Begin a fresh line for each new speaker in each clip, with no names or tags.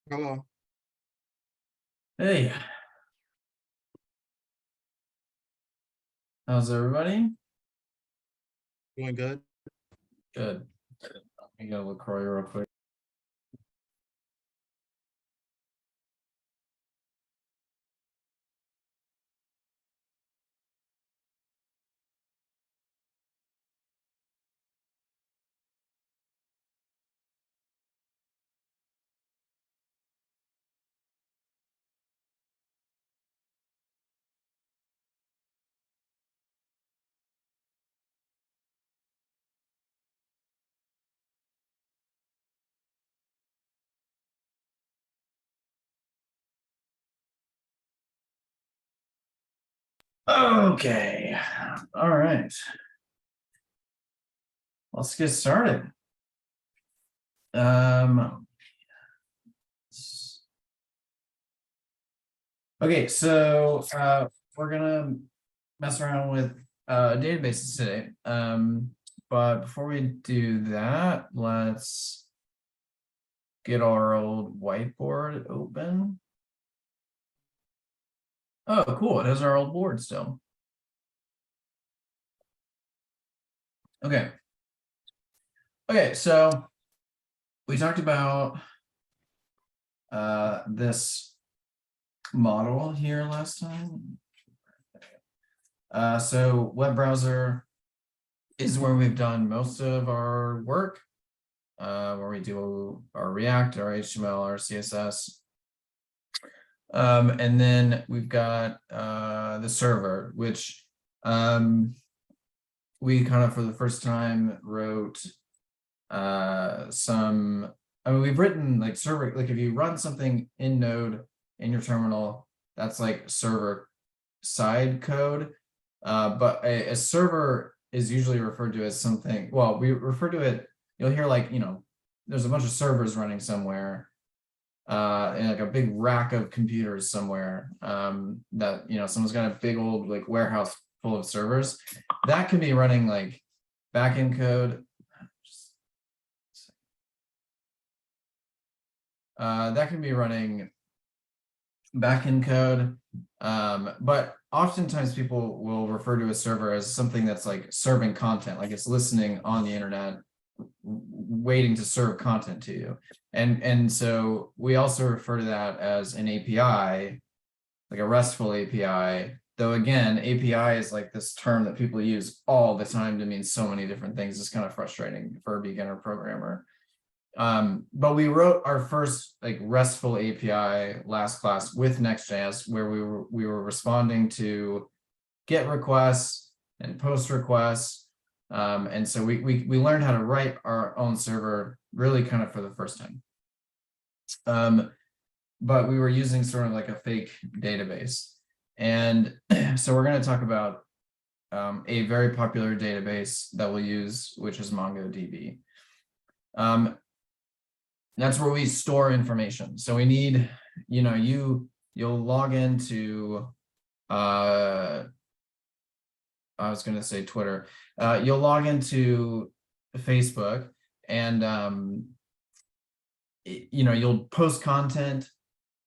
Hello.
Hey, how's everybody?
Doing good?
Good. Let me get a LaCroix real quick. Okay. All right. Let's get started. Okay, so we're gonna mess around with databases today. But before we do that, let's get our old whiteboard open. Oh, cool. It has our old board still. Okay. Okay, so we talked about this model here last time. So web browser is where we've done most of our work, where we do our React, our HTML, our CSS. And then we've got the server, which we kind of for the first time wrote some, I mean, we've written like server, like if you run something in Node in your terminal, that's like server side code. But a server is usually referred to as something, well, we refer to it, you'll hear like, there's a bunch of servers running somewhere, in like a big rack of computers somewhere, that, someone's got a big old like warehouse full of servers. That can be running like backend code. That can be running backend code, but oftentimes people will refer to a server as something that's like serving content, like it's listening on the internet, waiting to serve content to you. And so we also refer to that as an API, like a RESTful API, though again, API is like this term that people use all the time to mean so many different things. It's kind of frustrating for a beginner programmer. But we wrote our first like RESTful API last class with Next.js, where we were responding to GET requests and POST requests. And so we learned how to write our own server really kind of for the first time. But we were using sort of like a fake database. And so we're going to talk about a very popular database that we'll use, which is MongoDB. That's where we store information. So we need, you'll log into, I was going to say Twitter. You'll log into Facebook and, you'll post content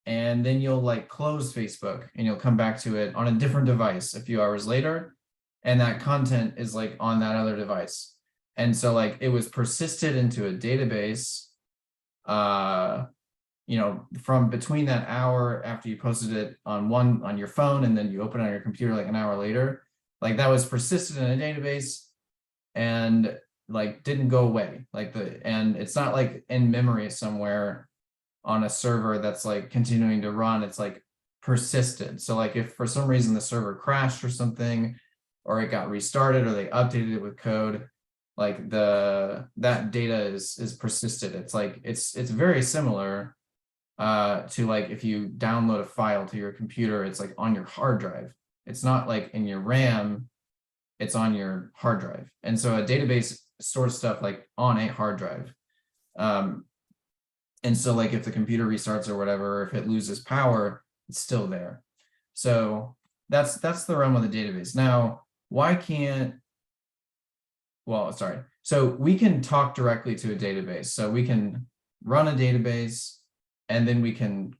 and then you'll like close Facebook and you'll come back to it on a different device a few hours later. And that content is like on that other device. And so like it was persisted into a database, from between that hour after you posted it on your phone and then you open it on your computer like an hour later, like that was persisted in a database and like didn't go away, and it's not like in memory somewhere on a server that's like continuing to run. It's like persisted. So like if for some reason the server crashed or something, or it got restarted or they updated it with code, like that data is persisted. It's like it's very similar to like if you download a file to your computer, it's like on your hard drive. It's not like in your RAM, it's on your hard drive. And so a database stores stuff like on a hard drive. And so like if the computer restarts or whatever, if it loses power, it's still there. So that's the realm of the database. Now, why can't, well, sorry. So we can talk directly to a database. So we can run a database and then we can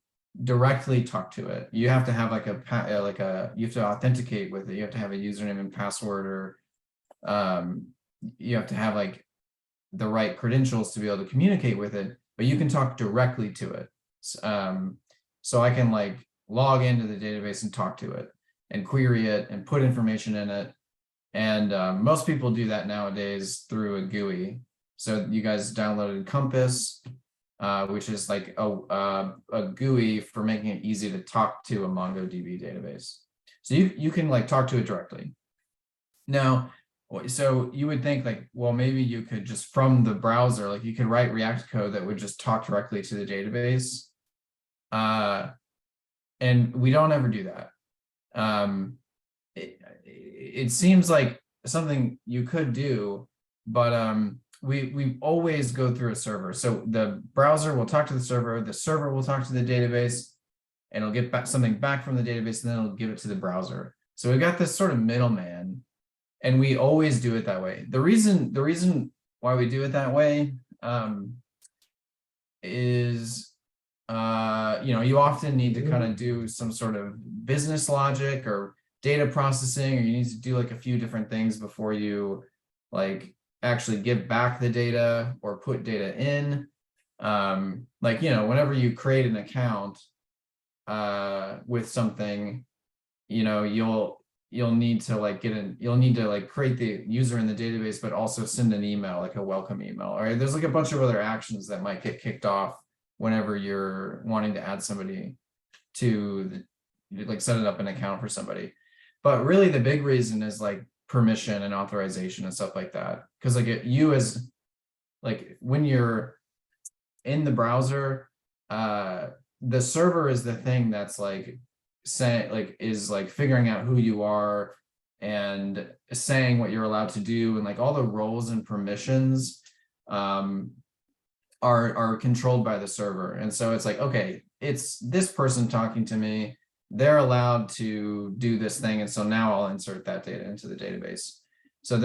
directly talk to it. You have to have like you have to authenticate with it. You have to have a username and password, or you have to have like the right credentials to be able to communicate with it, but you can talk directly to it. So I can like log into the database and talk to it and query it and put information in it. And most people do that nowadays through a GUI. So you guys downloaded Compass, which is like a GUI for making it easy to talk to a MongoDB database. So you can like talk to it directly. Now, so you would think like, well, maybe you could just from the browser, like you could write React code that would just talk directly to the database. And we don't ever do that. It seems like something you could do, but we always go through a server. So the browser will talk to the server will talk to the database, and it'll get back something back from the database, and then it'll give it to the browser. So we got this sort of middleman, and we always do it that way. The reason why we do it that way is you often need to kind of do some sort of business logic or data processing, or you need to do like a few different things before you like actually give back the data or put data in. Like, whenever you create an account with something, you'll need to like you'll need to like create the user in the database, but also send an email, like a welcome email. All right, there's like a bunch of other actions that might get kicked off whenever you're wanting to add somebody to like set it up an account for somebody. But really the big reason is like permission and authorization and stuff like that. Because like you as like when you're in the browser, the server is the thing that's like saying like is like figuring out who you are and saying what you're allowed to do, and like all the roles and permissions are controlled by the server. And so it's like, okay, it's this person talking to me, they're allowed to do this thing, and so now I'll insert that data into the database. So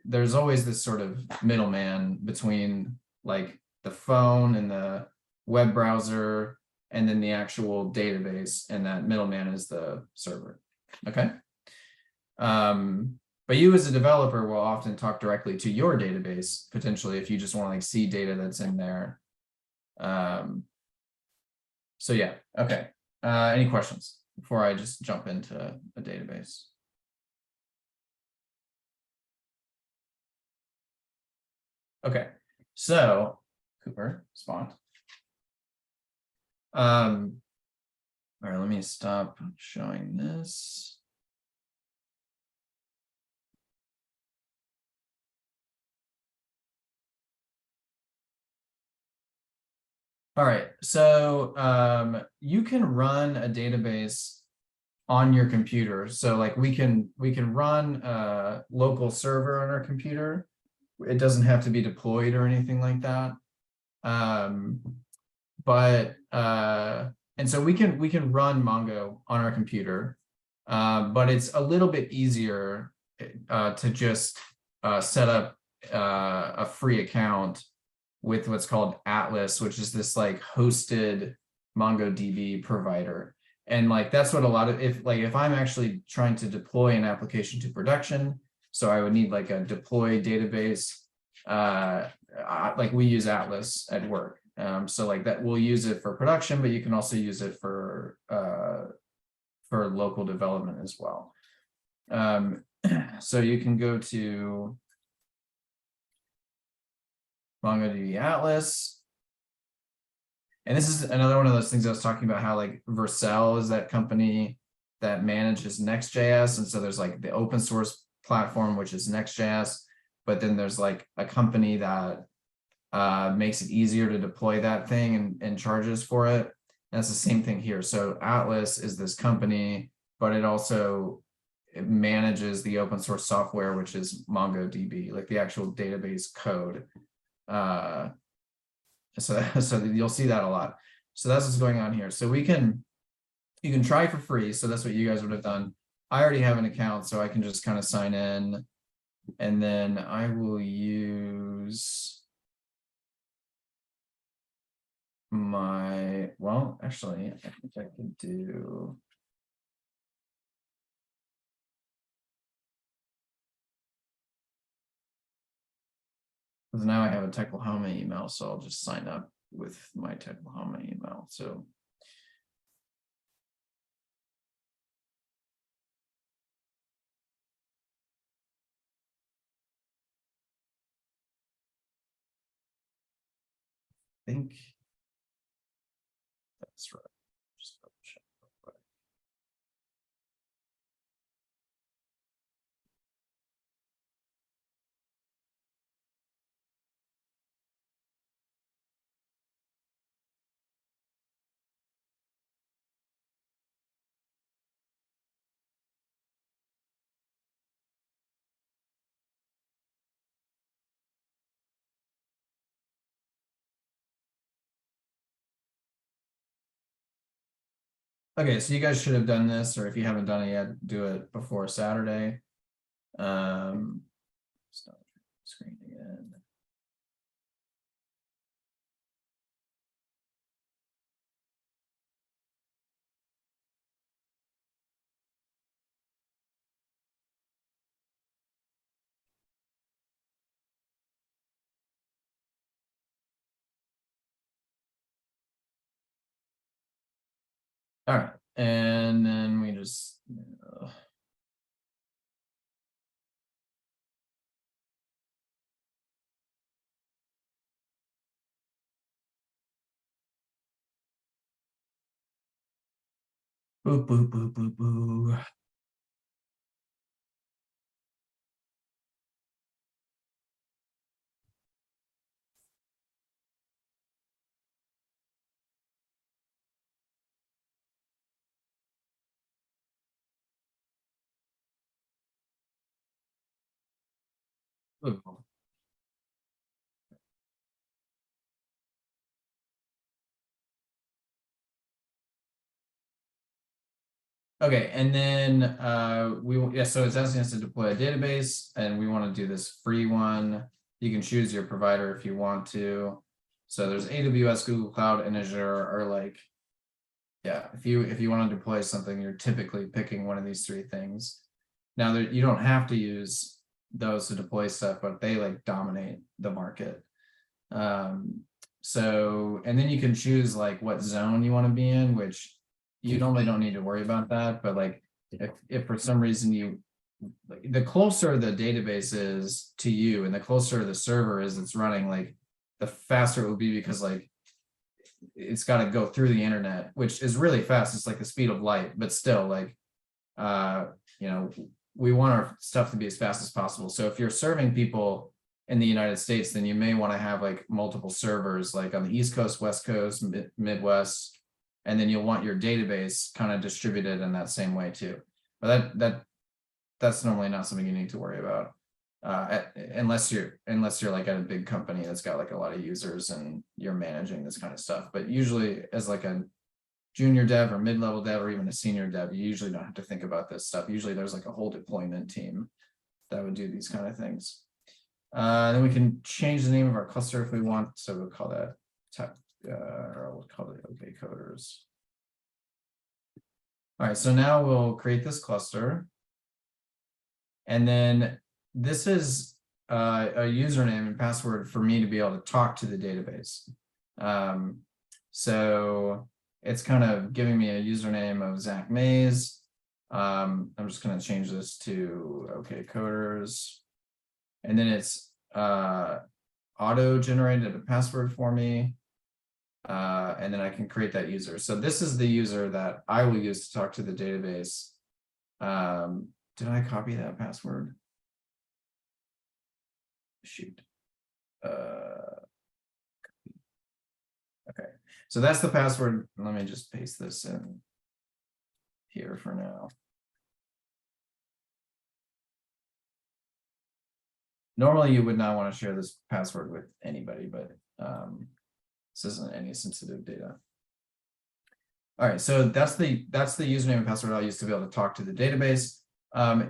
there's always this sort of middleman between like the phone and the web browser and then the actual database, and that middleman is the server. Okay. But you as a developer will often talk directly to your database, potentially, if you just want to like see data that's in there. So yeah, okay. Any questions before I just jump into a database? Okay, so Cooper, spawned. All right, let me stop showing this. All right, so you can run a database on your computer. So like we can run a local server on our computer. It doesn't have to be deployed or anything like that. And so we can run Mongo on our computer, but it's a little bit easier to just set up a free account with what's called Atlas, which is this like hosted MongoDB provider. And like that's what a lot of if I'm actually trying to deploy an application to production, so I would need like a deploy database. Like we use Atlas at work. So like that we'll use it for production, but you can also use it for local development as well. So you can go to MongoDB Atlas. And this is another one of those things I was talking about, how like Vercel is that company that manages Next.js. And so there's like the open source platform, which is Next.js, but then there's like a company that makes it easier to deploy that thing and charges for it. And that's the same thing here. So Atlas is this company, but it also manages the open source software, which is MongoDB, like the actual database code. So you'll see that a lot. So that's what's going on here. So you can try for free. So that's what you guys would have done. I already have an account, so I can just kind of sign in, and then I will use well, actually, I think I could do. Because now I have a Tucklahoma email, so I'll just sign up with my Tucklahoma email. So I think that's right. Just double check real quick. Okay, so you guys should have done this, or if you haven't done it yet, do it before Saturday. Stop screen again. All right, and then we just boo boo boo boo boo. Boo. Okay, and then so it's asking us to deploy a database, and we want to do this free one. You can choose your provider if you want to. So there's AWS, Google Cloud, and Azure are like, yeah, if you want to deploy something, you're typically picking one of these three things. Now you don't have to use those to deploy stuff, but they like dominate the market. So, and then you can choose like what zone you want to be in, which you normally don't need to worry about that, but like if for some reason you like the closer the database is to you and the closer the server is that's running, like the faster it will be, because like it's got to go through the internet, which is really fast. It's like the speed of light, but still like you know, we want our stuff to be as fast as possible. So if you're serving people in the United States, then you may want to have like multiple servers, like on the East Coast, West Coast, Midwest, and then you'll want your database kind of distributed in that same way too. But that's normally not something you need to worry about, unless you're like at a big company that's got like a lot of users and you're managing this kind of stuff. But usually, as like a junior dev or mid-level dev or even a senior dev, you usually don't have to think about this stuff. Usually there's like a whole deployment team that would do these kind of things. Then we can change the name of our cluster if we want. So we'll call that or we'll call it OK Coders. All right, so now we'll create this cluster. And then this is a username and password for me to be able to talk to the database. So it's kind of giving me a username of Zach Mays. I'm just going to change this to OK Coders. And then it's auto-generated a password for me. And then I can create that user. So this is the user that I will use to talk to the database. Did I copy that password? Shoot. Okay, so that's the password. Let me just paste this in here for now. Normally, you would not want to share this password with anybody, but this isn't any sensitive data. All right, so that's the username and password I'll use to be able to talk to the database.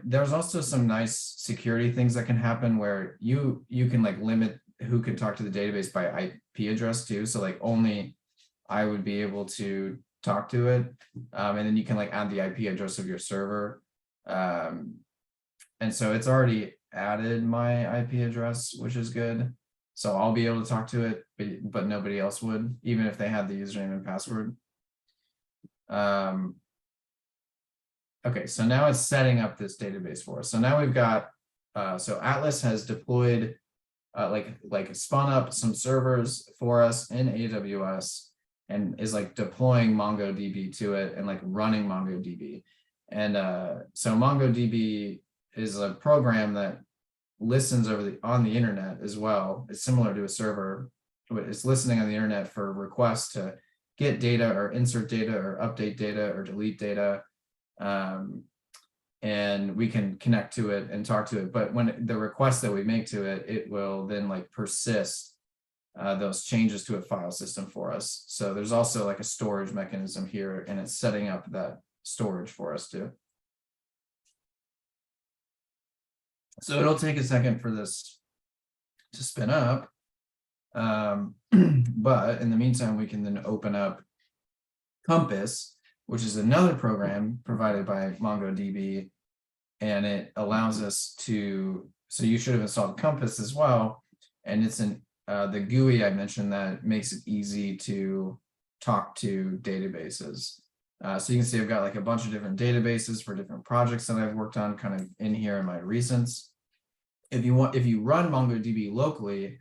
There's also some nice security things that can happen where you can like limit who can talk to the database by IP address too. So like only I would be able to talk to it. And then you can like add the IP address of your server. And so it's already added my IP address, which is good. So I'll be able to talk to it, but nobody else would, even if they had the username and password. Okay, so now it's setting up this database for us. So now we've got, so Atlas has deployed, like spun up some servers for us in AWS and is like deploying MongoDB to it and like running MongoDB. And so MongoDB is a program that listens on the internet as well. It's similar to a server, but it's listening on the internet for requests to get data or insert data or update data or delete data. And we can connect to it and talk to it. But when the request that we make to it, it will then like persist those changes to a file system for us. So there's also like a storage mechanism here, and it's setting up that storage for us too. So it'll take a second for this to spin up. But in the meantime, we can then open up Compass, which is another program provided by MongoDB. And it allows us to, so you should have installed Compass as well. And it's the GUI I mentioned that makes it easy to talk to databases. So you can see I've got like a bunch of different databases for different projects that I've worked on kind of in here in my recents. If you run MongoDB locally,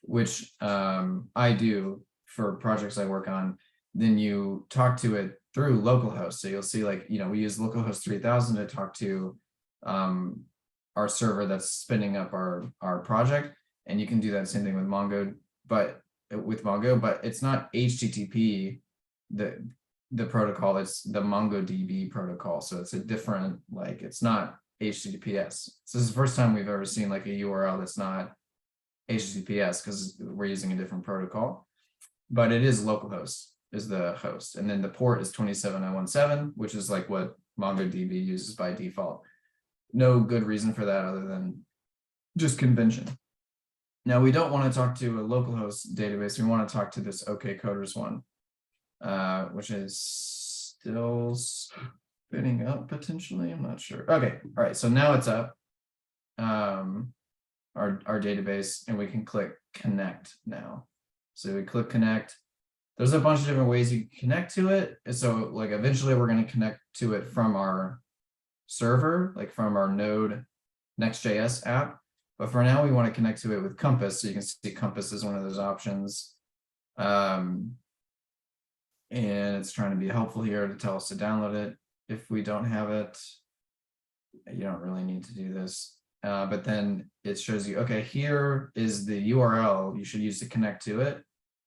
which I do for projects I work on, then you talk to it through localhost. So you'll see like, we use localhost 3000 to talk to our server that's spinning up our project. And you can do that same thing with Mongo, but it's not HTTP, the protocol, it's the MongoDB protocol. So it's a different, like, it's not HTTPS. So this is the first time we've ever seen like a URL that's not HTTPS because we're using a different protocol, but it is localhost is the host. And then the port is 27017, which is like what MongoDB uses by default. No good reason for that other than just convention. Now we don't want to talk to a localhost database. We want to talk to this OKCoders one, which is still spinning up potentially. I'm not sure. Okay, all right. So now it's up, our database, and we can click connect now. So we click connect. There's a bunch of different ways you can connect to it. So like eventually we're going to connect to it from our server, like from our Node Next.js app. But for now, we want to connect to it with Compass. So you can see Compass is one of those options. And it's trying to be helpful here to tell us to download it. If we don't have it, you don't really need to do this. But then it shows you, okay, here is the URL you should use to connect to it.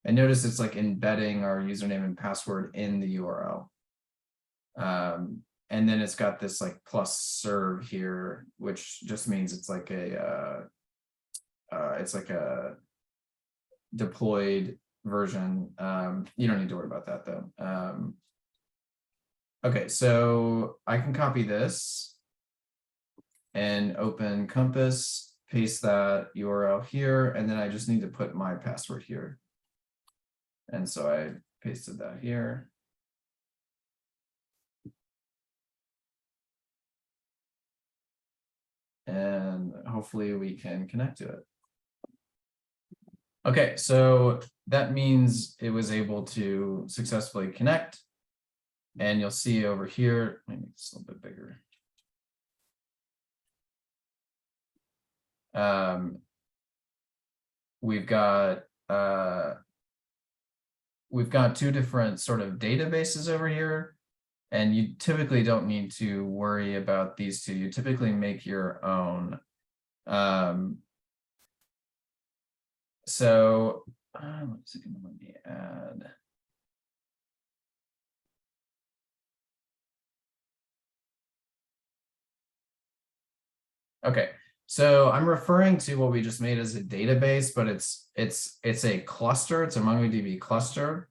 And notice it's like embedding our username and password in the URL. And then it's got this like plus serve here, which just means it's like a deployed version. You don't need to worry about that though. Okay, so I can copy this and open Compass, paste that URL here, and then I just need to put my password here. And so I pasted that here. And hopefully we can connect to it. Okay, so that means it was able to successfully connect. And you'll see over here, let me make this a little bit bigger. We've got two different sort of databases over here, and you typically don't need to worry about these two. You typically make your own. So let's see, let me add. Okay, so I'm referring to what we just made as a database, but it's a cluster. It's a MongoDB cluster,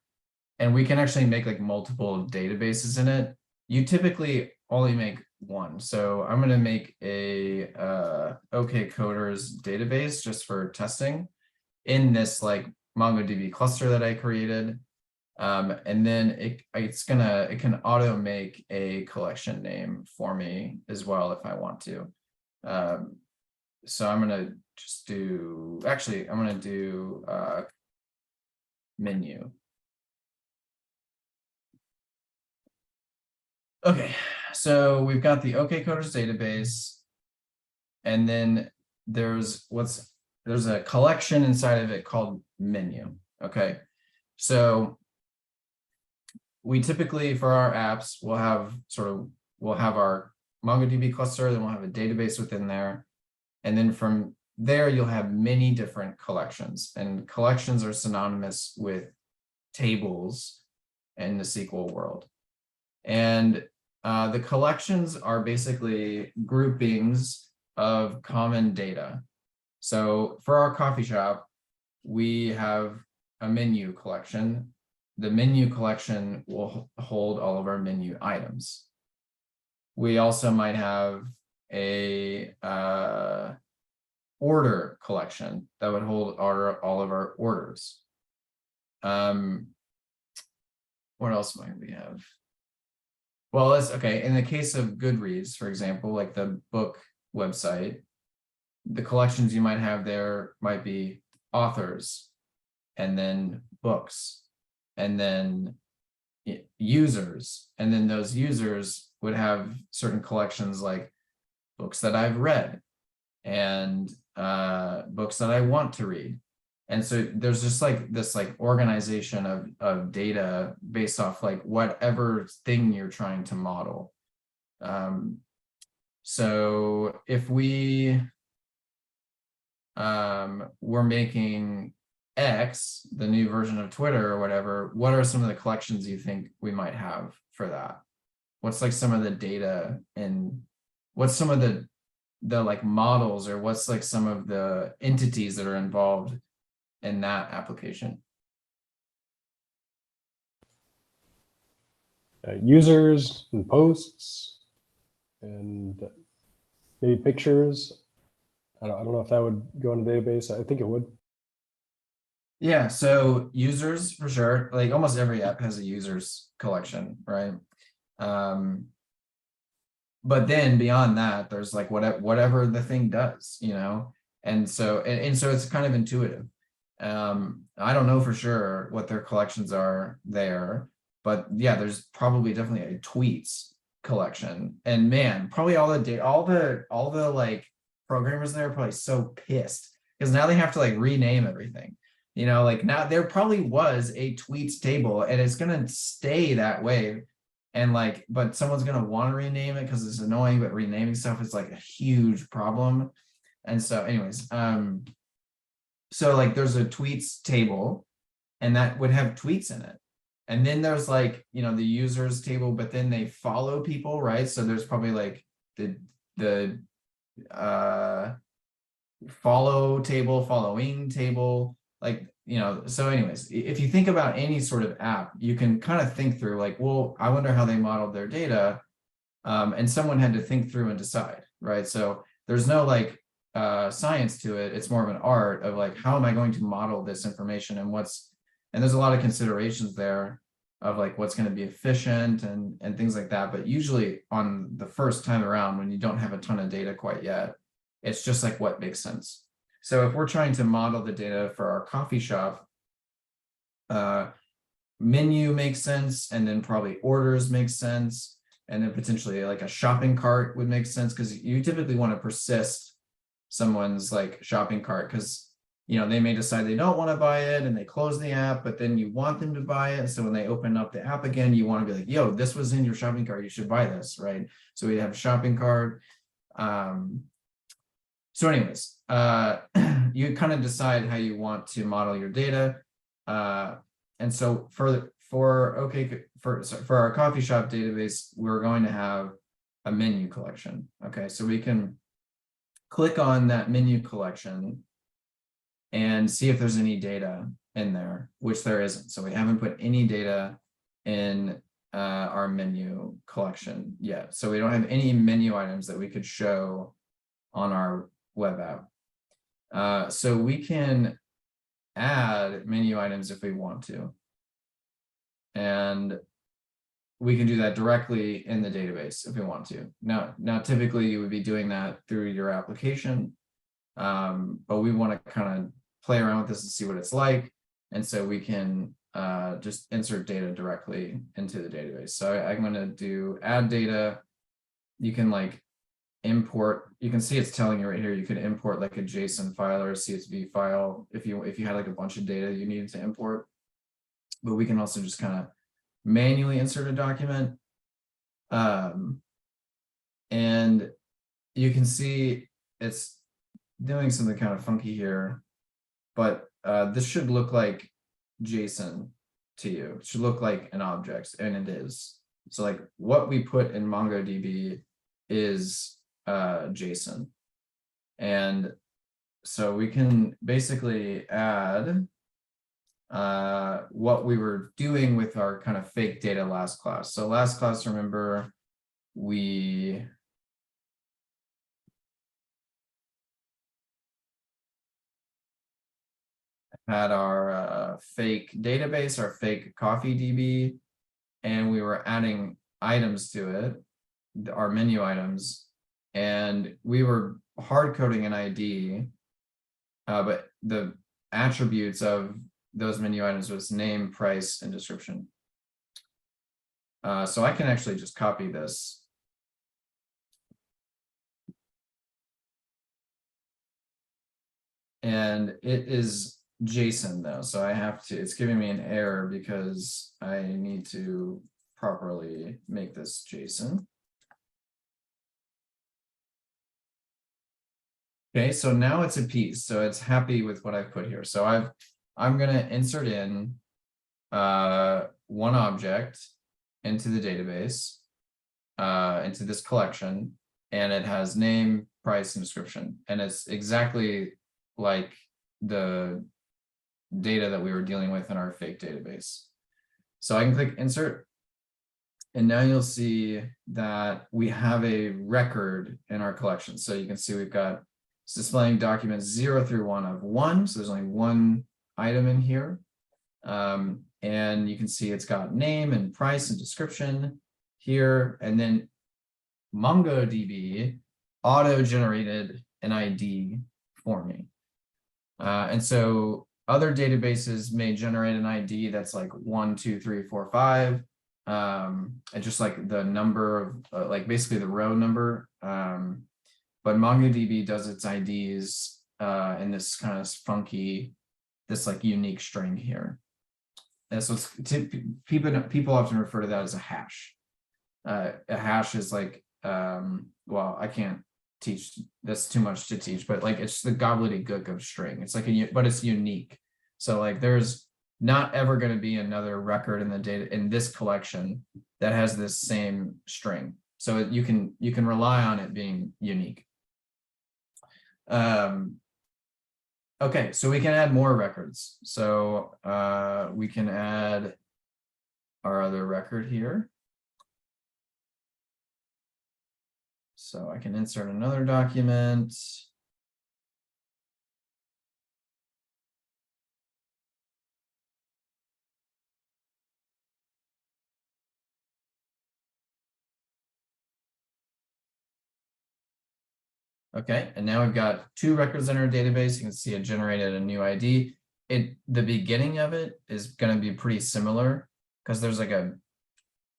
and we can actually make like multiple databases in it. You typically only make one, so I'm going to make a OKCoders database just for testing in this like MongoDB cluster that I created. And then it can auto make a collection name for me as well if I want to. So I'm gonna just do, actually, I'm gonna do menu. Okay, so we've got the OKCoders database, and then there's a collection inside of it called menu. Okay, so we typically, for our apps, we'll have our MongoDB cluster, then we'll have a database within there. And then from there, you'll have many different collections, and collections are synonymous with tables in the SQL world. And the collections are basically groupings of common data. So for our coffee shop, we have a menu collection. The menu collection will hold all of our menu items. We also might have a order collection that would hold all of our orders. What else might we have? Well, okay. In the case of Goodreads, for example, like the book website, the collections you might have there might be authors, and then books, and then users, and then those users would have certain collections like books that I've read and books that I want to read. And so there's just like this organization of data based off like whatever thing you're trying to model. So if we we're making X, the new version of Twitter or whatever, what are some of the collections you think we might have for that? What's like some of the data, and what's some of the like models, or what's like some of the entities that are involved in that application?
Users and posts and maybe pictures. I don't know if that would go in the database. I think it would.
Yeah, so users for sure. Like almost every app has a users collection, right? But then beyond that, there's like whatever the thing does, you know? And so it's kind of intuitive. I don't know for sure what their collections are there, but yeah, there's probably definitely a tweets collection. And man, probably all the data, all the like programmers there are probably so pissed because now they have to like rename everything. You know, like now there probably was a tweets table and it's gonna stay that way. And like, but someone's gonna want to rename it because it's annoying, but renaming stuff is like a huge problem. And so anyways, so like there's a tweets table and that would have tweets in it. And then there's like, you know, the users table, but then they follow people, right? So there's probably like the follow table, following table, like, you know. So anyways, if you think about any sort of app, you can kind of think through like, well, I wonder how they modeled their data. And someone had to think through and decide, right? So there's no like science to it. It's more of an art of like, how am I going to model this information, and there's a lot of considerations there of like what's going to be efficient and things like that. But usually on the first time around, when you don't have a ton of data quite yet, it's just like what makes sense. So if we're trying to model the data for our coffee shop, menu makes sense, and then probably orders make sense, and then potentially like a shopping cart would make sense, because you typically want to persist someone's like shopping cart, because you know they may decide they don't want to buy it and they close the app, but then you want them to buy it. So when they open up the app again, you want to be like, yo, this was in your shopping cart, you should buy this, right? So we have a shopping cart. So anyways, you kind of decide how you want to model your data. And so for our coffee shop database, we're going to have a menu collection. Okay, so we can click on that menu collection and see if there's any data in there, which there isn't. So we haven't put any data in our menu collection yet. So we don't have any menu items that we could show on our web app. So we can add menu items if we want to. and we can do that directly in the database if we want to. Now typically you would be doing that through your application, but we want to kind of play around with this and see what it's like. And so we can just insert data directly into the database. So I'm going to do add data. You can like import, you can see it's telling you right here, you could import like a JSON file or a CSV file if you had like a bunch of data you needed to import. But we can also just kind of manually insert a document. And you can see it's doing something kind of funky here, but this should look like JSON to you. It should look like an object, and it is. So like what we put in MongoDB is JSON. And so we can basically add what we were doing with our kind of fake data last class. So last class, remember, we had our fake database, our fake coffee DB, and we were adding items to it, our menu items, and we were hard coding an ID, but the attributes of those menu items was name, price, and description. So I can actually just copy this. And it is JSON though, so I have to, it's giving me an error because I need to properly make this JSON. Okay, so now it's a piece, so it's happy with what I've put here. So I'm gonna insert in one object into the database, into this collection, and it has name, price, and description, and it's exactly like the data that we were dealing with in our fake database. So I can click insert, and now you'll see that we have a record in our collection. So you can see we've got, it's displaying documents 0 through 1 of 1. So there's only one item in here. And you can see it's got name and price and description here. And then MongoDB auto-generated an ID for me. And so other databases may generate an ID that's like 1, 2, 3, 4, 5. And just like the number of like basically the row number. But MongoDB does its IDs in this kind of funky, this like unique string here. And so it's, people often refer to that as a hash. A hash is like, well, I can't teach, that's too much to teach, but like it's the gobbledygook of string. It's like but it's unique. So like there's not ever going to be another record in the data in this collection that has this same string. So you can rely on it being unique. Okay, so we can add more records. So we can add our other record here. So I can insert another document. Okay, and now we've got 2 records in our database. You can see it generated a new ID. The beginning of it is going to be pretty similar because there's like a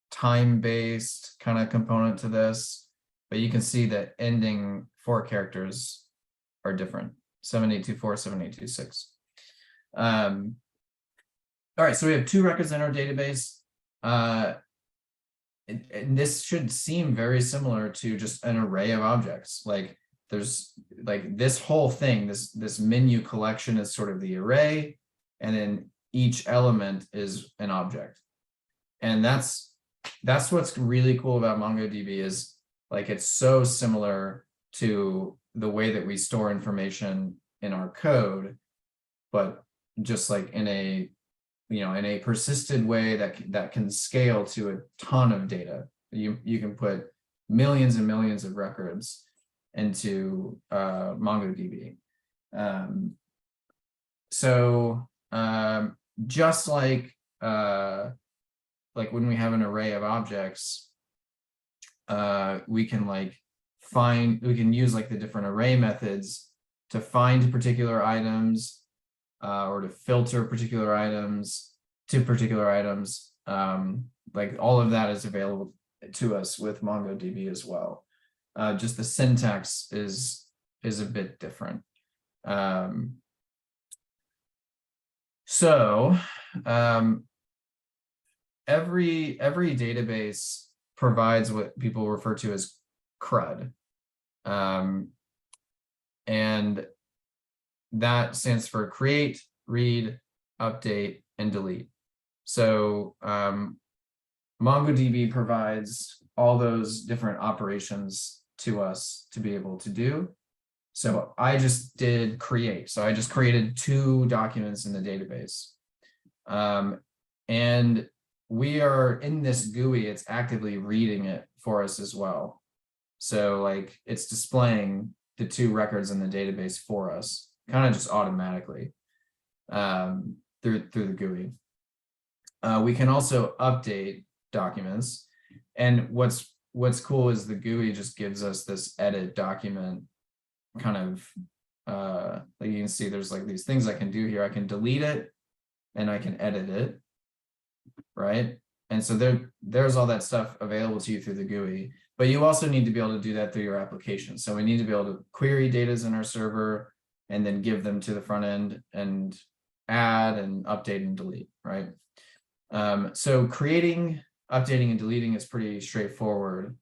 time-based kind of component to this, but you can see that ending 4 characters are different: 7824, 7826. All right, so we have 2 records in our database. And this should seem very similar to just an array of objects. Like there's like this whole thing, this menu collection is sort of the array, and then each element is an object. And that's what's really cool about MongoDB, is like it's so similar to the way that we store information in our code, but just like in a persisted way that can scale to a ton of data. You can put millions and millions of records into MongoDB. So just like like when we have an array of objects, we can we can use like the different array methods to find particular items, or to filter particular items to particular items. Like all of that is available to us with MongoDB as well. Just the syntax is a bit different. Every database provides what people refer to as CRUD. And that stands for create, read, update, and delete. So MongoDB provides all those different operations to us to be able to do. So I just did create. So I just created 2 documents in the database. And we are in this GUI, it's actively reading it for us as well. So like it's displaying the 2 records in the database for us, kind of just automatically through the GUI. We can also update documents. And what's cool is the GUI just gives us this edit document kind of, like you can see there's like these things I can do here. I can delete it and I can edit it, right? And so there's all that stuff available to you through the GUI, but you also need to be able to do that through your application. So we need to be able to query data in our server and then give them to the front end and add and update and delete, right? So creating, updating, and deleting is pretty straightforward.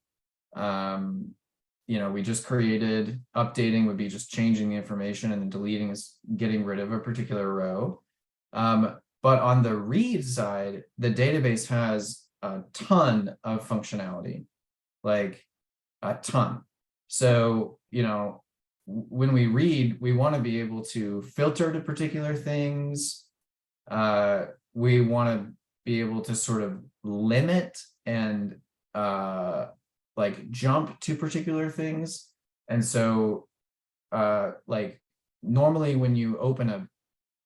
You know, we just created, updating would be just changing the information, and then deleting is getting rid of a particular row. But on the read side, the database has a ton of functionality, like a ton. So, you know, when we read, we want to be able to filter to particular things. We want to be able to sort of limit and like jump to particular things. And so like normally when you open a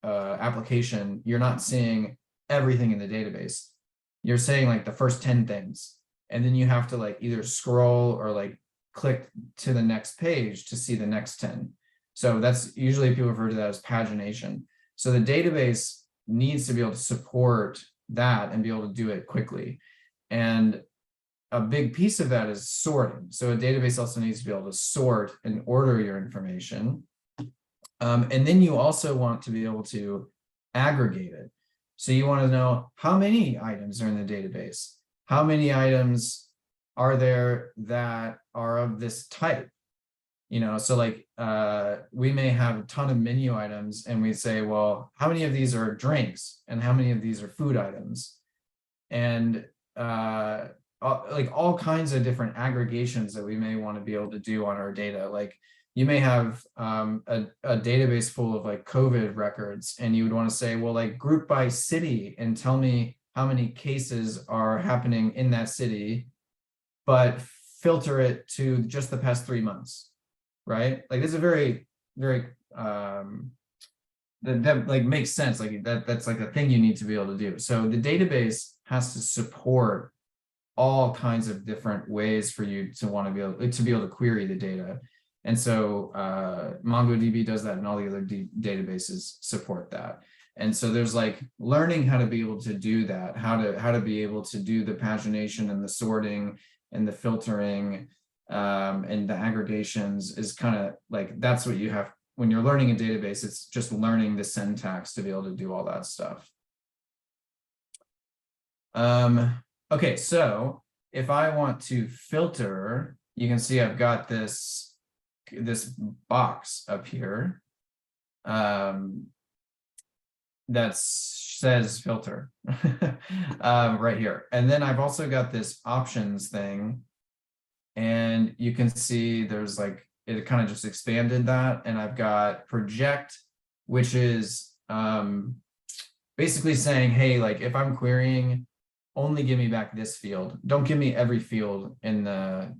application, you're not seeing everything in the database. You're saying like the first 10 things, and then you have to like either scroll or like click to the next page to see the next 10. So that's usually people refer to that as pagination. So the database needs to be able to support that and be able to do it quickly. And a big piece of that is sorting. So a database also needs to be able to sort and order your information. And then you also want to be able to aggregate it. So you want to know how many items are in the database. How many items are there that are of this type? You know, so like we may have a ton of menu items and we say, well, how many of these are drinks and how many of these are food items? And like all kinds of different aggregations that we may want to be able to do on our data. Like you may have a database full of like COVID records, and you would want to say, well, like group by city and tell me how many cases are happening in that city, but filter it to just the past 3 months, right? Like it's a very, very, that like makes sense. Like that's like a thing you need to be able to do. So the database has to support all kinds of different ways for you to want to be able to query the data. And so MongoDB does that, and all the other databases support that. And so there's like learning how to be able to do that, how to be able to do the pagination and the sorting and the filtering and the aggregations is kind of like, that's what you have when you're learning a database. It's just learning the syntax to be able to do all that stuff. Okay, so if I want to filter, you can see I've got this box up here that says filter right here. And then I've also got this options thing, and you can see there's like, it kind of just expanded that. And I've got project, which is basically saying, hey, like if I'm querying, only give me back this field. Don't give me every field in the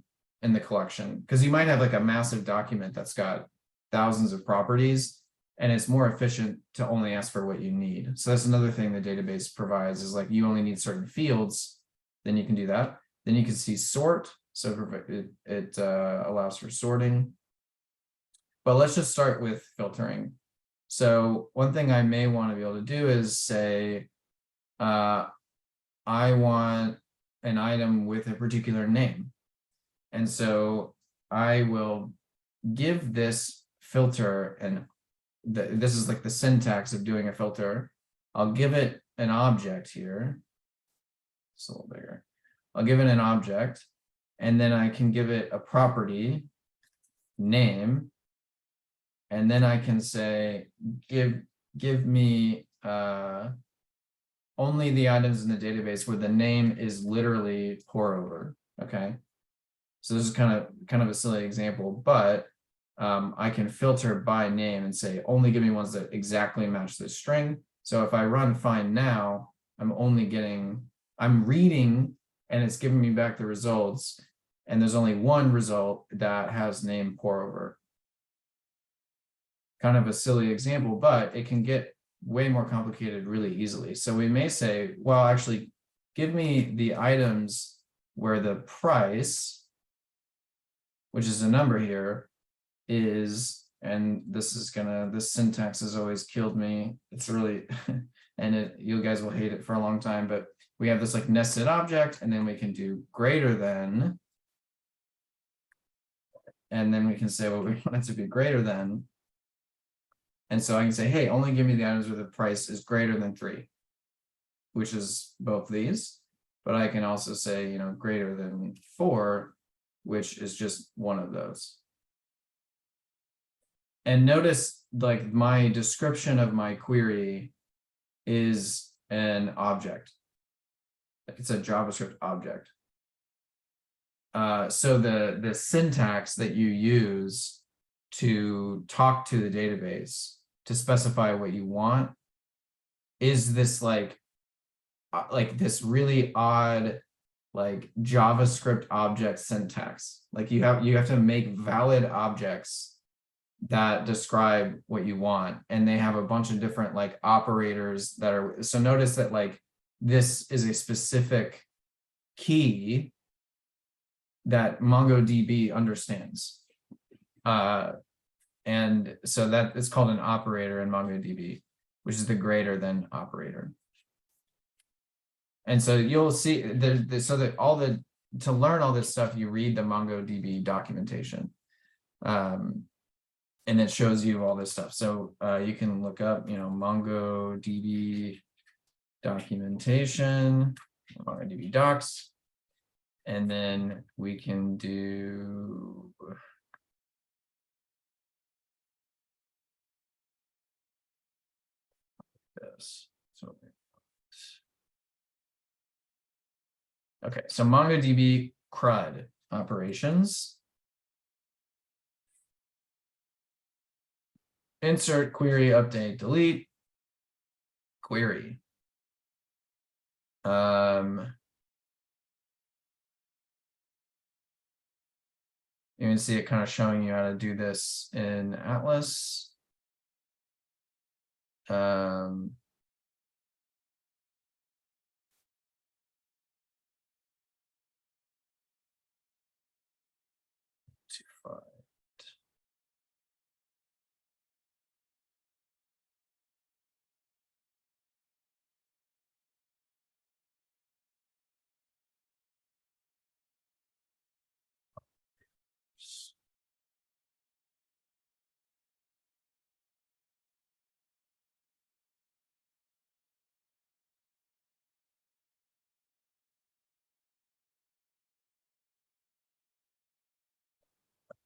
collection, because you might have like a massive document that's got thousands of properties, and it's more efficient to only ask for what you need. So that's another thing the database provides, is like you only need certain fields, then you can do that. Then you can see sort, so it allows for sorting. But let's just start with filtering. So one thing I may want to be able to do is say, I want an item with a particular name. And so I will give this filter, and this is like the syntax of doing a filter. I'll give it an object here. It's a little bigger. I'll give it an object, and then I can give it a property name. And then I can say, give me only the items in the database where the name is literally pour over. Okay. So this is kind of a silly example, but I can filter by name and say, only give me ones that exactly match this string. So if I run find now, I'm reading and it's giving me back the results. And there's only one result that has name pour over. Kind of a silly example, but it can get way more complicated really easily. So we may say, well, actually, give me the items where the price, which is a number here, is, and this syntax has always killed me. It's really, and you guys will hate it for a long time, but we have this like nested object, and then we can do greater than, and then we can say, well, we want it to be greater than. And so I can say, hey, only give me the items where the price is greater than 3, which is both these. But I can also say, greater than 4, which is just one of those. And notice, like, my description of my query is an object. It's a JavaScript object. So the syntax that you use to talk to the database to specify what you want is this like this really odd like JavaScript object syntax. Like you have to make valid objects that describe what you want, and they have a bunch of different like operators that are, so notice that like this is a specific key that MongoDB understands. And so that is called an operator in MongoDB, which is the greater than operator. And so you'll see to learn all this stuff, you read the MongoDB documentation. And it shows you all this stuff. So you can look up, MongoDB documentation, MongoDB docs, and then we can do this. So, okay, so MongoDB CRUD operations. Insert, query, update, delete, query. You can see it kind of showing you how to do this in Atlas.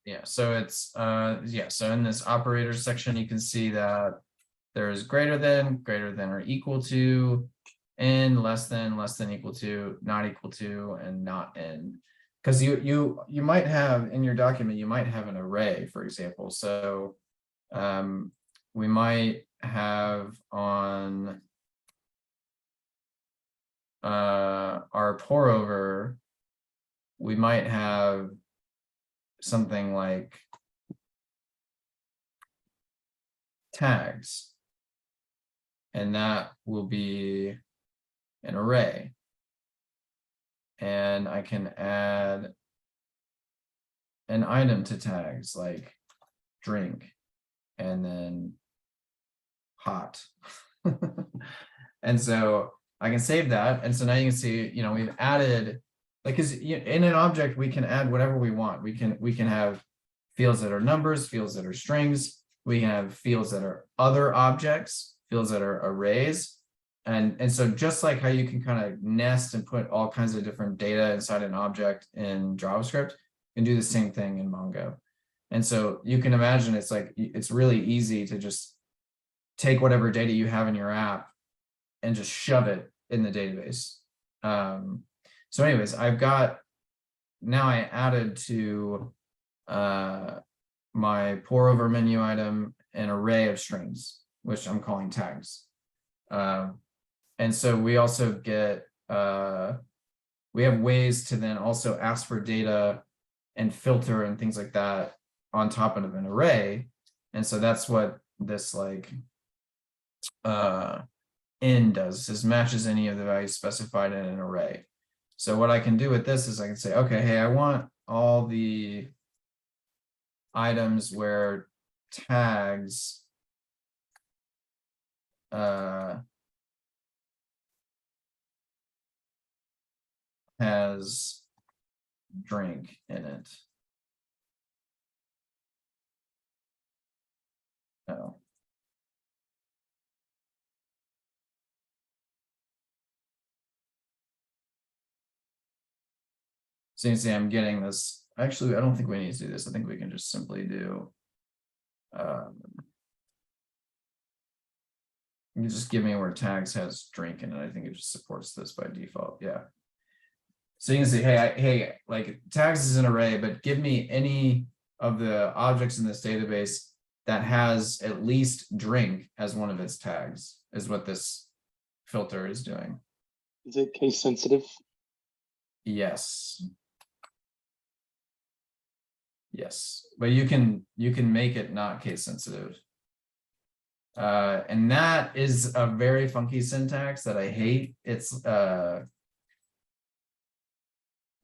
Yeah, so it's so in this operators section, you can see that there's greater than or equal to, and less than equal to, not equal to, and not in. Because you might have in your document, you might have an array, for example. So we might have on our pour over, we might have something like tags. And that will be an array. And I can add an item to tags like drink and then hot. And so I can save that. And so now you can see, you know, we've added, like, because in an object, we can add whatever we want. We can have fields that are numbers, fields that are strings. We can have fields that are other objects, fields that are arrays. And so just like how you can kind of nest and put all kinds of different data inside an object in JavaScript, you can do the same thing in Mongo. And so you can imagine it's like, it's really easy to just take whatever data you have in your app and just shove it in the database. So anyways, I've got, now I added to my pour over menu item an array of strings, which I'm calling tags. And so we also get, we have ways to then also ask for data and filter and things like that on top of an array. And so that's what this like in does, is matches any of the values specified in an array. So what I can do with this is I can say, okay, hey, I want all the items where tags has drink in it. Oh. So you see, I'm getting this. Actually, I don't think we need to do this. I think we can just simply do. You just give me where tags has drink in it. I think it just supports this by default. Yeah. So you can see, hey, like tags is an array, but give me any of the objects in this database that has at least drink as one of its tags, is what this filter is doing.
Is it case sensitive?
Yes. Yes, but you can make it not case sensitive. And that is a very funky syntax that I hate. It's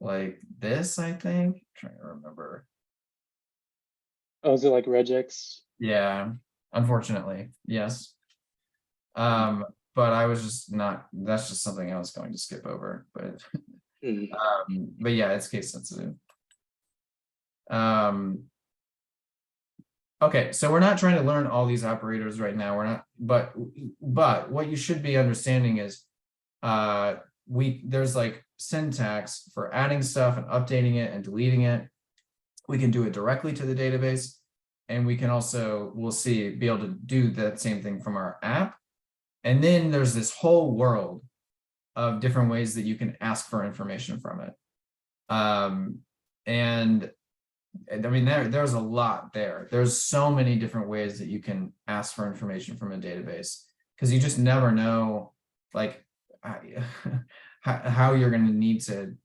like this, I think. I'm trying to remember.
Oh, is it like regex?
Yeah, unfortunately, yes. But I was just not, that's just something I was going to skip over, but but yeah, it's case sensitive. Okay, so we're not trying to learn all these operators right now. We're not, but what you should be understanding is there's like syntax for adding stuff and updating it and deleting it. We can do it directly to the database, and we can also, we'll see, be able to do that same thing from our app. And then there's this whole world of different ways that you can ask for information from it. And I mean, there's a lot there. There's so many different ways that you can ask for information from a database, because you just never know, like, how you're going to need to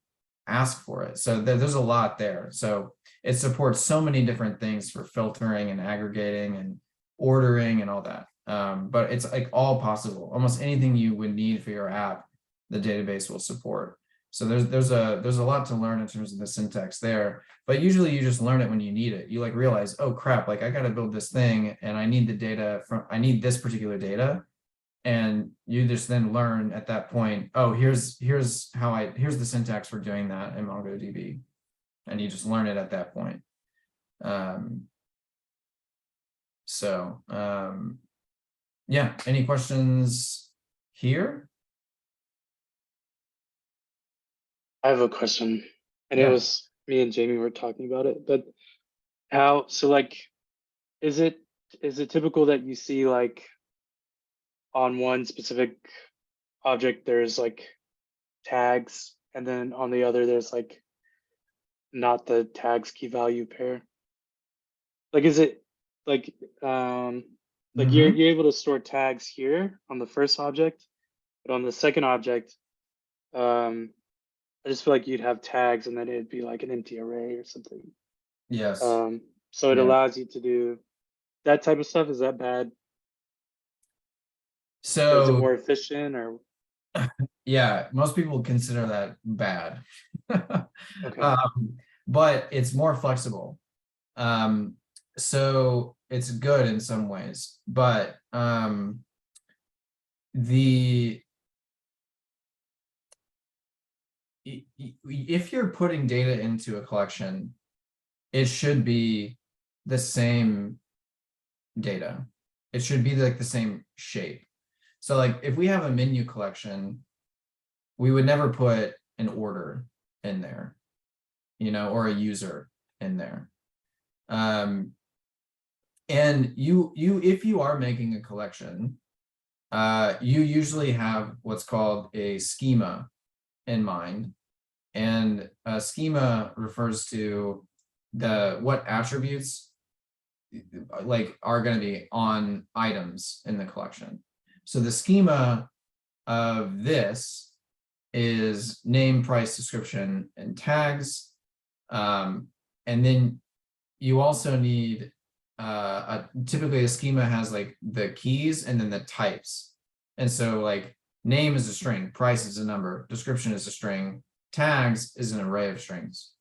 ask for it. So there's a lot there. So it supports so many different things for filtering and aggregating and ordering and all that. But it's like all possible. Almost anything you would need for your app, the database will support. So there's a lot to learn in terms of the syntax there, but usually you just learn it when you need it. You like realize, oh crap, like I got to build this thing and I need the data I need this particular data. And you just then learn at that point, oh, here's the syntax for doing that in MongoDB. And you just learn it at that point. Yeah, any questions here?
I have a question, and
Yeah.
it was me and Jamie were talking about it, but so like, is it typical that you see like on one specific object, there's like tags, and then on the other, there's like not the tags key value pair? Like, is it like, like you're able to store tags here on the first object, but on the second object, I just feel like you'd have tags and then it'd be like an empty array or something.
Yes.
So it
Yeah.
allows you to do that type of stuff. Is that bad? So is it
So
more efficient or?
yeah, most people consider that bad.
Okay.
But it's more flexible. So it's good in some ways, but if you're putting data into a collection, it should be the same data. It should be like the same shape. So like if we have a menu collection, we would never put an order in there, you know, or a user in there. And if you are making a collection, you usually have what's called a schema in mind. And a schema refers to what attributes like are going to be on items in the collection. So the schema of this is name, price, description, and tags. And then you also need typically a schema has like the keys and then the types. And so like name is a string, price is a number, description is a string, tags is an array of strings.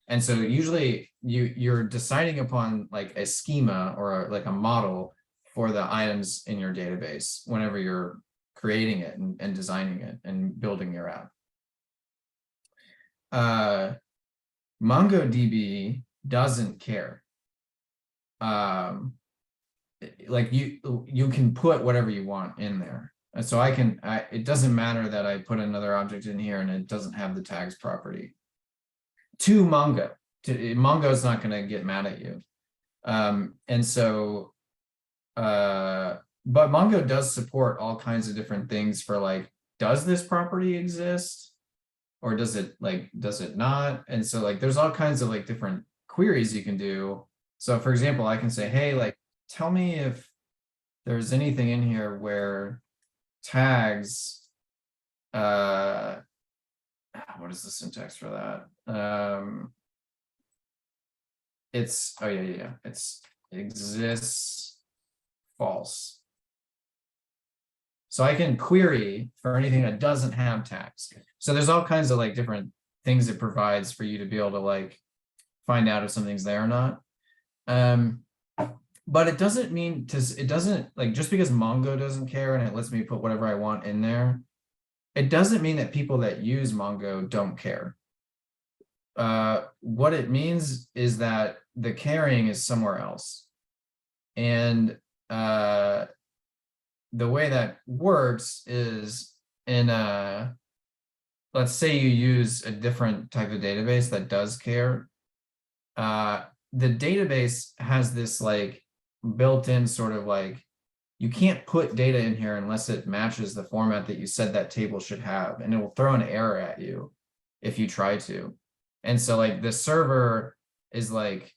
And so usually you're deciding upon like a schema or like a model for the items in your database whenever you're creating it and designing it and building your app. MongoDB doesn't care. Like you can put whatever you want in there. And so it doesn't matter that I put another object in here and it doesn't have the tags property. To Mongo, Mongo's not going to get mad at you. And so, but Mongo does support all kinds of different things for like, does this property exist? Or does it not? And so like, there's all kinds of like different queries you can do. So for example, I can say, hey, like, tell me if there's anything in here where tags, what is the syntax for that? It's, oh yeah, it's exists false. So I can query for anything that doesn't have tags. So there's all kinds of like different things it provides for you to be able to like find out if something's there or not. But it doesn't mean it doesn't like just because Mongo doesn't care and it lets me put whatever I want in there, it doesn't mean that people that use Mongo don't care. What it means is that the caring is somewhere else. And the way that works is in let's say you use a different type of database that does care. The database has this like built-in sort of like, you can't put data in here unless it matches the format that you said that table should have, and it will throw an error at you if you try to. And so like the server is like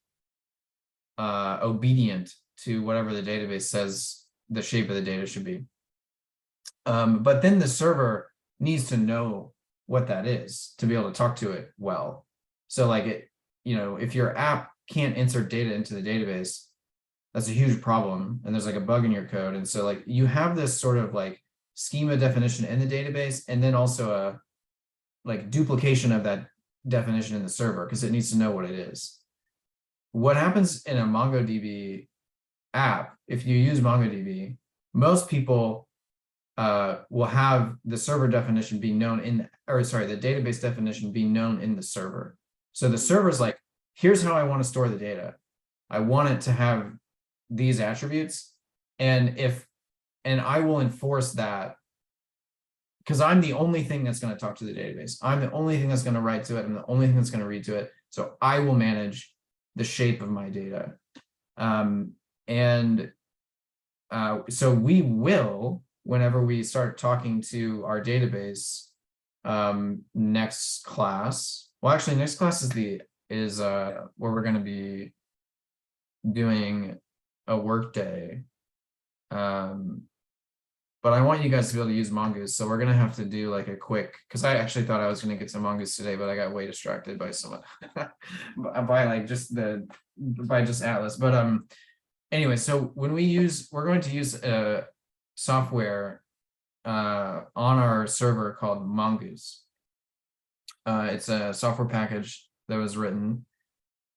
obedient to whatever the database says the shape of the data should be. But then the server needs to know what that is to be able to talk to it well. So like it, you know, if your app can't insert data into the database, that's a huge problem. And there's like a bug in your code. And so like you have this sort of like schema definition in the database, and then also a like duplication of that definition in the server because it needs to know what it is. What happens in a MongoDB app, if you use MongoDB, most people will have the server definition be known in, or sorry, the database definition be known in the server. So the server's like, here's how I want to store the data. I want it to have these attributes, and I will enforce that because I'm the only thing that's going to talk to the database. I'm the only thing that's going to write to it. I'm the only thing that's going to read to it. So I will manage the shape of my data. So we will, whenever we start talking to our database, next class. Well, actually, next class is where we're going to be doing a workday. But I want you guys to be able to use Mongoose. So we're going to have to do like a quick, because I actually thought I was going to get some Mongoose today, but I got way distracted by someone by just Atlas. But anyway, so when we're going to use software on our server called Mongoose. It's a software package that was written.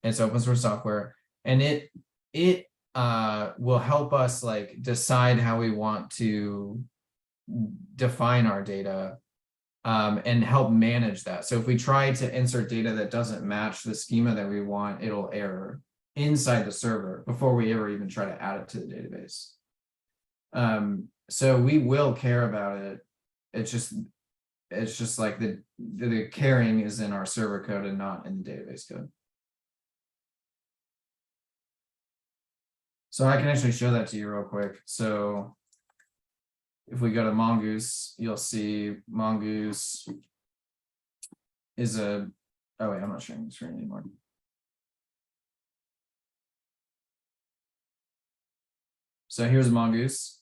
It's open source software, and it will help us like decide how we want to define our data, and help manage that. So if we try to insert data that doesn't match the schema that we want, it'll error inside the server before we ever even try to add it to the database. So we will care about it. It's just like the caring is in our server code and not in the database code. So I can actually show that to you real quick. So if we go to Mongoose, you'll see Mongoose is oh wait, I'm not sharing the screen anymore. So here's Mongoose.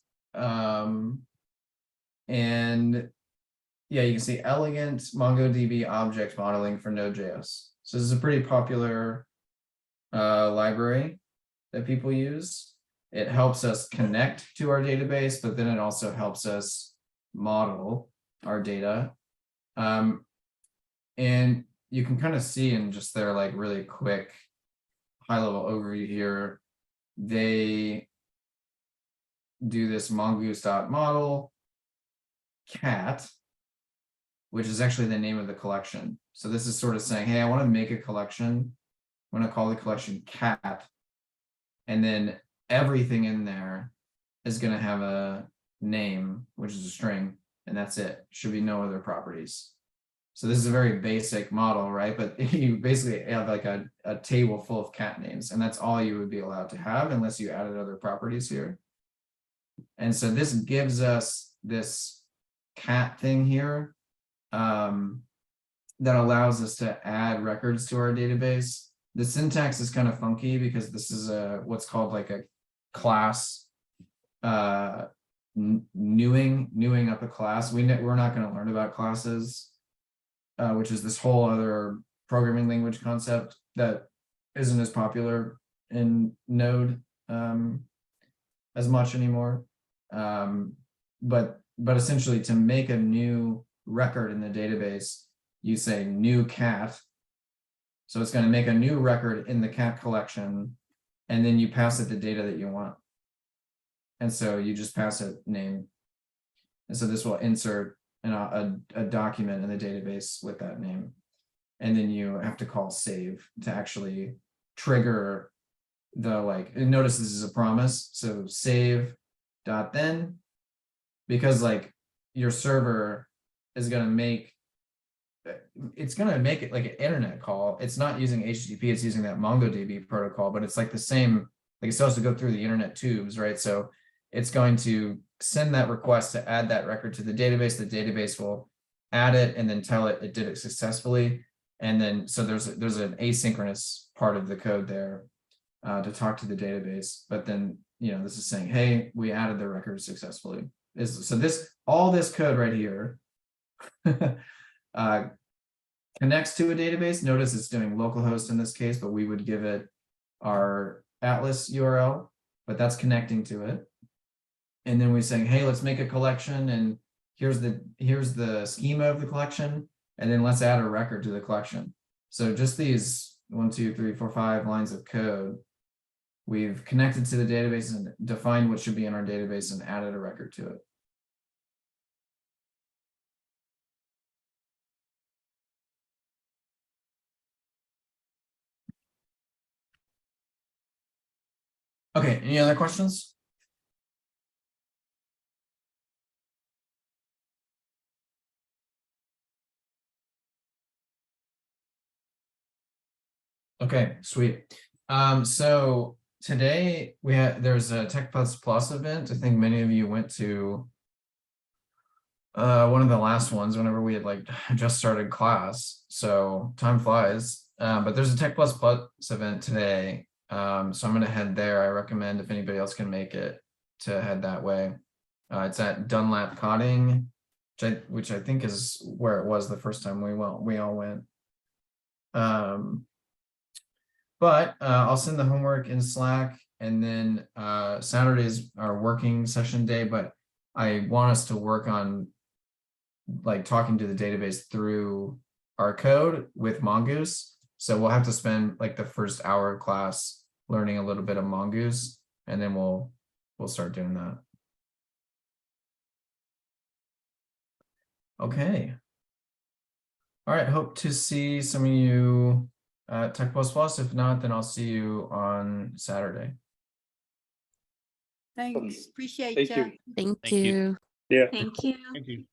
And yeah, you can see elegant MongoDB object modeling for Node.js. So this is a pretty popular library that people use. It helps us connect to our database, but then it also helps us model our data. And you can kind of see in just their like really quick high-level overview here, they do this mongoose.model cat, which is actually the name of the collection. So this is sort of saying, hey, I want to make a collection. I'm going to call the collection cat. And then everything in there is going to have a name, which is a string, and that's it. Should be no other properties. So this is a very basic model, right? But you basically have like a table full of cat names, and that's all you would be allowed to have unless you added other properties here. And so this gives us this cat thing here that allows us to add records to our database. The syntax is kind of funky because this is what's called like a class newing up a class. We're not going to learn about classes, which is this whole other programming language concept that isn't as popular in Node as much anymore. But essentially, to make a new record in the database, you say new cat. So it's going to make a new record in the cat collection, and then you pass it the data that you want. And so you just pass it name. And so this will insert a document in the database with that name. And then you have to call save to actually trigger the like, and notice this is a promise. So save dot then, because like your server is going to make, it's going to make it like an internet call. It's not using HTTP, it's using that MongoDB protocol, but it's like the same, like it's supposed to go through the internet tubes, right? So it's going to send that request to add that record to the database. The database will add it and then tell it did it successfully. And then, so there's an asynchronous part of the code there to talk to the database. But then, you know, this is saying, hey, we added the record successfully. So all this code right here connects to a database. Notice it's doing localhost in this case, but we would give it our Atlas URL, but that's connecting to it. And then we're saying, hey, let's make a collection, and here's the schema of the collection, and then let's add a record to the collection. So just these 1, 2, 3, 4, 5 lines of code, we've connected to the database and defined what should be in our database and added a record to it. Okay, any other questions? Okay, sweet. So today there's a Tech Plus event. I think many of you went to one of the last ones whenever we had like just started class. So time flies. But there's a Tech Plus event today. So I'm gonna head there. I recommend if anybody else can make it to head that way. It's at Dunlap Cotting, which I think is where it was the first time we all went. But I'll send the homework in Slack, and then Saturday's our working session day, but I want us to work on like talking to the database through our code with Mongoose. So we'll have to spend like the first hour of class learning a little bit of Mongoose, and then we'll start doing that. Okay. All right, hope to see some of you at Tech Plus Plus. If not, then I'll see you on Saturday.
Thanks. Appreciate
Thank
ya.
you.
Thank
Thank you.
you.
Yeah.
Thank you.
Thank you.